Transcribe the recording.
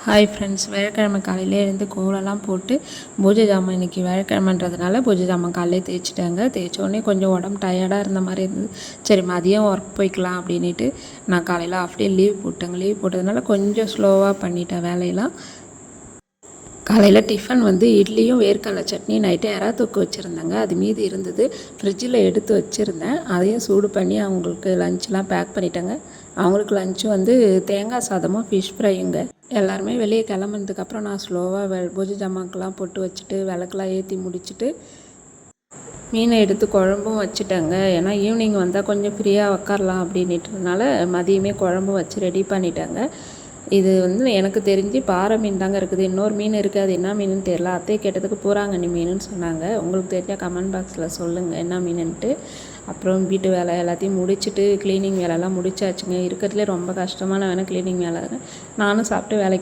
Hi friends, வியாழக்கிழமை காலையிலே எழுந்து கோலம்லாம் போட்டு பூஜை ஜாமான் இன்றைக்கி வியாழக்கிழமைன்றதுனால பூஜை ஜாமான் காலையிலே தேய்ச்சிட்டாங்க. தேய்ச்சோடனே கொஞ்சம் உடம்பு டயர்டாக இருந்த மாதிரி இருந்தது. சரி மதியம் ஒர்க் போய்க்கலாம் அப்படின்ட்டு நான் காலையில் ஆஃப் டே லீவ் போட்டேங்க. லீவ் போட்டதுனால கொஞ்சம் ஸ்லோவாக பண்ணிட்டேன் வேலையெல்லாம். காலையில் டிஃபன் இட்லியும் வேர்க்கடலை சட்னி நைட்டு எறா தொக்கு வச்சுருந்தேங்க. அது மீதி இருந்தது, ஃப்ரிட்ஜில் எடுத்து வச்சுருந்தேன். அதையும் சூடு பண்ணி அவங்களுக்கு லஞ்செலாம் பேக் பண்ணிட்டேங்க. அவங்களுக்கு லஞ்சு தேங்காய் சாதமும் ஃபிஷ் ஃப்ரையுங்க. எல்லாருமே வெளியே கிளம்புனதுக்கப்புறம் நான் ஸ்லோவாக பூஜை ஜாமான்க்கெலாம் போட்டு வச்சுட்டு விளக்கெலாம் ஏற்றி முடிச்சுட்டு மீனை எடுத்து குழம்பும் வச்சுட்டேங்க. ஏன்னா ஈவினிங் வந்தால் கொஞ்சம் ஃப்ரீயாக உக்காரலாம் அப்படின்னுட்டுனால மதியமே குழம்பு வச்சு ரெடி பண்ணிட்டேங்க. இது எனக்கு தெரிஞ்சு பாறை மீன் தாங்க இருக்குது. இன்னொரு மீன் இருக்குது, அது என்ன மீனுன்னு தெரியல. அத்தையை கேட்டதுக்கு பூராங்கண்ணி மீனுன்னு சொன்னாங்க. உங்களுக்கு தெரிஞ்சால் கமெண்ட் பாக்ஸில் சொல்லுங்கள் என்ன மீனுன்ட்டு. அப்புறம் வீட்டு வேலை எல்லாத்தையும் முடிச்சுட்டு க்ளீனிங் வேலைலாம் முடிச்சாச்சுங்க. இருக்கிறதுலே ரொம்ப கஷ்டமான க்ளீனிங் வேலை. நானும் சாப்பிட்டு வேலைக்கு